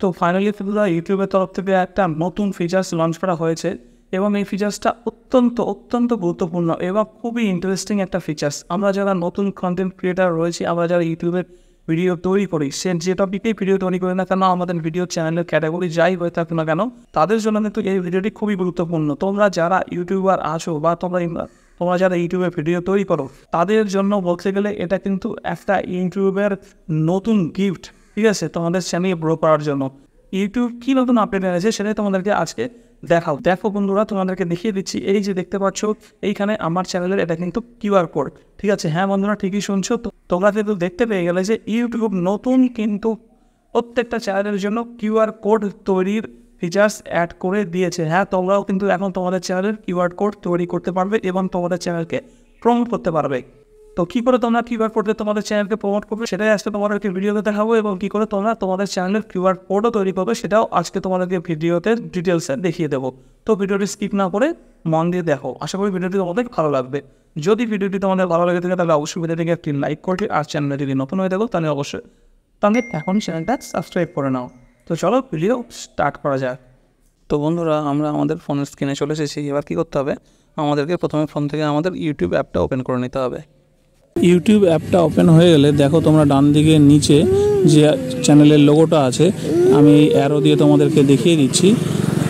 তো ফাইনালি ইউটিউবের তরফ থেকে একটা নতুন ফিচার্স লঞ্চ করা হয়েছে এবং এই ফিচার্সটা অত্যন্ত গুরুত্বপূর্ণ এবং খুবই ইন্টারেস্টিং একটা ফিচার্স। আমরা যারা নতুন কন্টেন্ট ক্রিয়েটার রয়েছি, আমরা যারা ইউটিউবের ভিডিও তৈরি করি, সে যে টপিকেই ভিডিও তৈরি করি না কেন, আমাদের ভিডিও চ্যানেলের ক্যাটাগরি যাই হয়ে থাকুক না কেন, তাদের জন্য কিন্তু এই ভিডিওটি খুবই গুরুত্বপূর্ণ। তোমরা যারা ইউটিউবার আছো বা তোমরা যারা ইউটিউবে ভিডিও তৈরি করো, তাদের জন্য বলতে গেলে এটা কিন্তু একটা ইউটিউবের নতুন গিফট, ঠিক আছে, তোমাদের চ্যানেল গ্রো করার জন্য। ইউটিউব কী নতুন আপডেট এনেছে সেটাই তোমাদেরকে আজকে দেখো বন্ধুরা, তোমাদেরকে দেখিয়ে দিচ্ছি। এই যে দেখতে পাচ্ছ এইখানে আমার চ্যানেলের এটা কিন্তু কিউআর কোড, ঠিক আছে। হ্যাঁ বন্ধুরা, ঠিকই শুনছো। তো তোমরা কিন্তু দেখতে পেয়ে গেলে যে ইউটিউব নতুন কিন্তু প্রত্যেকটা চ্যানেলের জন্য কিউআর কোড তৈরির ফিচার্স অ্যাড করে দিয়েছে। হ্যাঁ, তোমরাও কিন্তু এখন তোমাদের চ্যানেলের কিউআর কোড তৈরি করতে পারবে এবং তোমাদের চ্যানেলকে প্রমোট করতে পারবে। তো কী করে তোমরা কিউআর কোডে তোমাদের চ্যানেলকে প্রমোট করবে সেটাই আজকে তোমাদেরকে ভিডিওতে দেখাবো, এবং কী করে তোমরা তোমাদের চ্যানেলের কিউআর কোডও তৈরি করবে সেটাও আজকে তোমাদেরকে ভিডিওতে ডিটেলসে দেখিয়ে দেবো। তো ভিডিওটি স্কিপ না করে মন দিয়ে দেখো, আশা করি ভিডিওটি তোমাদের ভালো লাগবে। যদি ভিডিওটি তোমাদের ভালো লাগে থাকে তাহলে অবশ্যই ভিডিওটিকে একটি লাইক করবে, আর চ্যানেলে যদি নতুন হয়ে থাকো তাহলে অবশ্যই এখনই চ্যানেলটা সাবস্ক্রাইব করে নাও। তো চলো ভিডিও স্টার্ট করা যাক। তো বন্ধুরা, আমরা আমাদের ফোনের স্ক্রিনে চলে এসেছি। এবার কী করতে হবে, আমাদেরকে প্রথমে ফোন থেকে আমাদের ইউটিউব অ্যাপটা ওপেন করে নিতে হবে। ইউটিউব অ্যাপটা ওপেন হয়ে গেলে দেখো তোমরা ডান দিকে নিচে যে চ্যানেলের লোগোটা আছে, আমি অ্যারো দিয়ে তোমাদেরকে দেখিয়ে দিচ্ছি,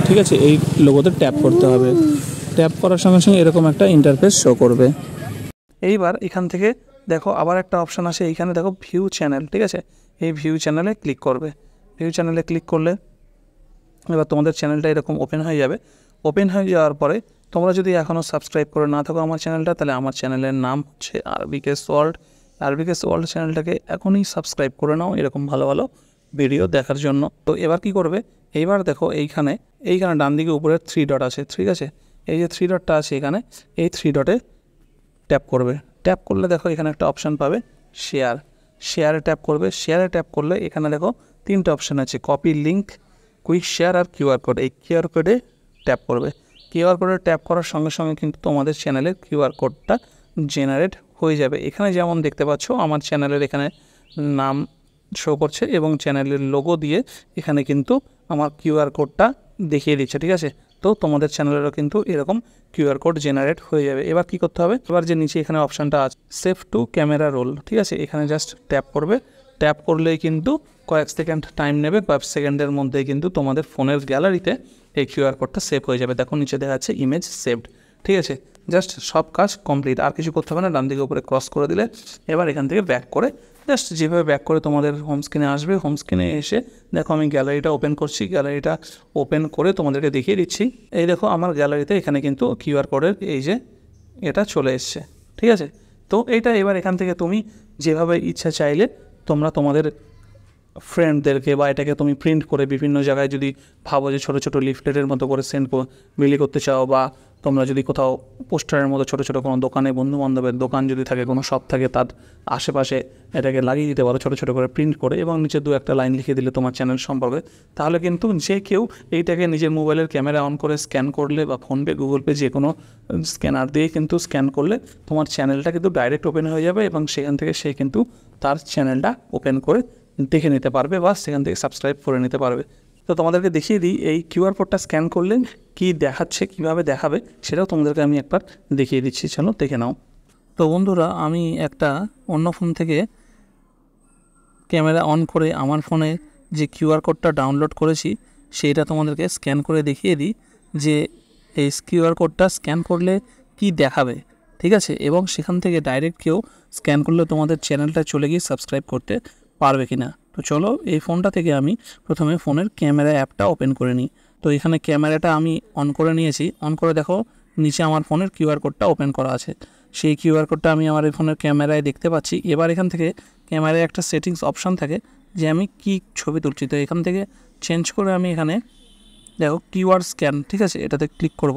ঠিক আছে। এই লোগোতে ট্যাপ করতে হবে। ট্যাপ করার সঙ্গে সঙ্গে এরকম একটা ইন্টারফেস শো করবে। এইবার এখান থেকে দেখো আবার একটা অপশান আসে, এইখানে দেখো ভিউ চ্যানেল, ঠিক আছে। এই ভিউ চ্যানেলে ক্লিক করবে। ভিউ চ্যানেলে ক্লিক করলে এবার তোমাদের চ্যানেলটা এরকম ওপেন হয়ে যাবে। ওপেন হয়ে যাওয়ার পরে তোমরা যদি এখনও সাবস্ক্রাইব করে না থাকো আমার চ্যানেলটা, তাহলে আমার চ্যানেলের নাম হচ্ছে আরবিকেস ওয়ার্ল্ড চ্যানেলটাকে এখনই সাবস্ক্রাইব করে নাও এরকম ভালো ভালো ভিডিও দেখার জন্য। তো এবার কি করবে, এইবার দেখো এইখানে ডান দিকে উপরে 3 ডট আছে, ঠিক আছে। এই যে 3 ডটটা আছে এখানে, এই 3 ডটে ট্যাপ করবে। ট্যাপ করলে দেখো এখানে একটা অপশান পাবে শেয়ারে ট্যাপ করবে। শেয়ারে ট্যাপ করলে এখানে দেখো 3টে অপশান আছে, কপি লিঙ্ক, কুইক শেয়ার আর কিউআর কোড। এই কিউআর কোডে ট্যাপ করবে। কিউআর কোডে ট্যাপ করার সঙ্গে সঙ্গে কিন্তু তোমাদের চ্যানেলের কিউআর কোডটা জেনারেট হয়ে যাবে। এখানে যেমন দেখতে পাচ্ছ আমার চ্যানেলের এখানে নাম শো করছে এবং চ্যানেলের লোগো দিয়ে এখানে কিন্তু আমার কিউআর কোডটা দেখিয়ে দিচ্ছে, ঠিক আছে। তো তোমাদের চ্যানেলেরও কিন্তু এরকম কিউআর কোড জেনারেট হয়ে যাবে। এবার কি করতে হবে, এবার যে নিচে এখানে অপশানটা আছে সেভ টু ক্যামেরা রোল, ঠিক আছে, এখানে জাস্ট ট্যাপ করবে। ট্যাপ করলেই কিন্তু কয়েক সেকেন্ড টাইম নেবে, কয়েক সেকেন্ডের মধ্যেই কিন্তু তোমাদের ফোনের গ্যালারিতে এই কিউআর কোডটা সেভ হয়ে যাবে। দেখো নিচে দেখা যাচ্ছে ইমেজ সেভড, ঠিক আছে। জাস্ট সব কাজ কমপ্লিট, আর কিছু করতে হবে না। ডান দিকে উপরে ক্রস করে দিলে এবার এখান থেকে ব্যাক করে জাস্ট যেভাবে ব্যাক করে তোমাদের হোম স্ক্রিনে আসবে। হোম স্ক্রিনে এসে দেখো আমি গ্যালারিটা ওপেন করছি। গ্যালারিটা ওপেন করে তোমাদেরকে দেখিয়ে দিচ্ছি। এই দেখো আমার গ্যালারিতে এখানে কিন্তু কিউআর কোডের এই যে এটা চলে এসছে, ঠিক আছে। তো এইটা এবার এখান থেকে তুমি যেভাবে ইচ্ছা চাইলে তোমরা তোমাদের ফ্রেন্ডদেরকে বা এটাকে তুমি প্রিন্ট করে বিভিন্ন জায়গায় যদি ভাবো যে ছোটো ছোটো লিফলেটের মতো করে বিলি করতে চাও, বা তোমরা যদি কোথাও পোস্টারের মতো ছোটো ছোটো কোনো দোকানে বন্ধুবান্ধবের দোকান যদি থাকে, কোনো শপ থাকে, তার আশেপাশে এটাকে লাগিয়ে দিতে পারো ছোটো ছোটো করে প্রিন্ট করে, এবং নিচে 2-1 লাইন লিখে দিলে তোমার চ্যানেল সম্পর্কে। তাহলে কিন্তু যে কেউ এইটাকে নিজের মোবাইলের ক্যামেরা অন করে স্ক্যান করলে বা ফোনপে, গুগল পে যে কোনো স্ক্যানার দিয়ে কিন্তু স্ক্যান করলে তোমার চ্যানেলটা কিন্তু ডাইরেক্ট ওপেন হয়ে যাবে, এবং সেখান থেকে সে কিন্তু তার চ্যানেলটা ওপেন করে দেখে নিতে পারবে বা সেখান থেকে সাবস্ক্রাইব করে নিতে পারবে। তো তোমাদেরকে দেখিয়ে দিই এই কিউআর কোডটা স্ক্যান করলে কী দেখাচ্ছে, কীভাবে দেখাবে সেটাও তোমাদেরকে আমি একবার দেখিয়ে দিচ্ছি, চলো দেখে নাও। তো বন্ধুরা, আমি একটা অন্য ফোন থেকে ক্যামেরা অন করে আমার ফোনে যে কিউআর কোডটা ডাউনলোড করেছি সেইটা তোমাদেরকে স্ক্যান করে দেখিয়ে দিই যে এই কিউআর কোডটা স্ক্যান করলে কি দেখাবে, ঠিক আছে। এবং সেখান থেকে ডাইরেক্ট কেউ স্ক্যান করলে তোমাদের চ্যানেলটা চলে গিয়ে সাবস্ক্রাইব করতে পারবে কি না। তো চলো এই ফোনটা থেকে আমি প্রথমে ফোনের ক্যামেরা অ্যাপটা ওপেন করে নিই। তো এখানে ক্যামেরাটা আমি অন করে নিয়েছি। অন করে দেখো নিচে আমার ফোনের কিউআর কোডটা ওপেন করা আছে। সেই কিউআর কোডটা আমি আমার এই ফোনের ক্যামেরায় দেখতে পাচ্ছি। এবার এখান থেকে ক্যামেরায় একটা সেটিংস অপশান থাকে যে আমি কি ছবি তুলছি। তো এখান থেকে চেঞ্জ করে আমি এখানে দেখো কিউআর স্ক্যান, ঠিক আছে, এটাতে ক্লিক করব।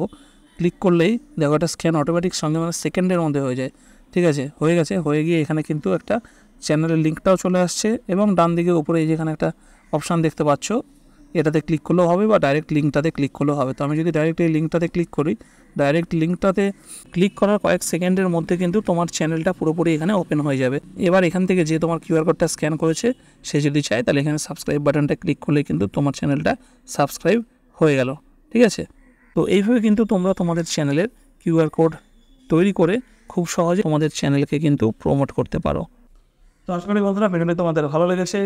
ক্লিক করলেই দেখো একটা স্ক্যান অটোমেটিক সঙ্গে মানে সেকেন্ডের মধ্যে হয়ে যায়, ঠিক আছে। হয়ে গেছে, হয়ে গিয়ে এখানে কিন্তু একটা চ্যানেলের লিঙ্কটাও চলে আসছে, এবং ডান দিকে উপরে এই যেখানে একটা অপশান দেখতে পাচ্ছ এটাতে ক্লিক করলেও হবে বা ডাইরেক্ট লিঙ্কটাতে ক্লিক করলেও হবে। তো আমি যদি ডাইরেক্ট এই লিঙ্কটাতে ক্লিক করি, ডাইরেক্ট লিঙ্কটাতে ক্লিক করার কয়েক সেকেন্ডের মধ্যে কিন্তু তোমার চ্যানেলটা পুরোপুরি এখানে ওপেন হয়ে যাবে। এবার এখান থেকে যে তোমার কিউআর কোডটা স্ক্যান করেছে সে যদি চায় তাহলে এখানে সাবস্ক্রাইব বাটনটা ক্লিক করলে কিন্তু তোমার চ্যানেলটা সাবস্ক্রাইব হয়ে গেল। ঠিক আছে, তো এইভাবে কিন্তু তোমরা তোমাদের চ্যানেলের কিউআর কোড তৈরি করে খুব সহজে তোমাদের চ্যানেলকে কিন্তু প্রমোট করতে পারো। তো আশা করি বন্ধুরা ভিডিওটি তোমাদের ভালো লেগেছে।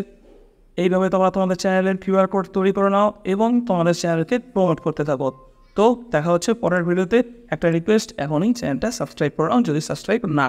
এইভাবে তোমরা তোমাদের চ্যানেলের কিউআর কোড তৈরি করে নাও এবং তোমাদের চ্যানেলকে প্রমোট করতে থাকো। তো দেখা হচ্ছে পরের ভিডিওতে। একটা রিকোয়েস্ট, এখনই চ্যানেলটা সাবস্ক্রাইব করে নাও যদি সাবস্ক্রাইব না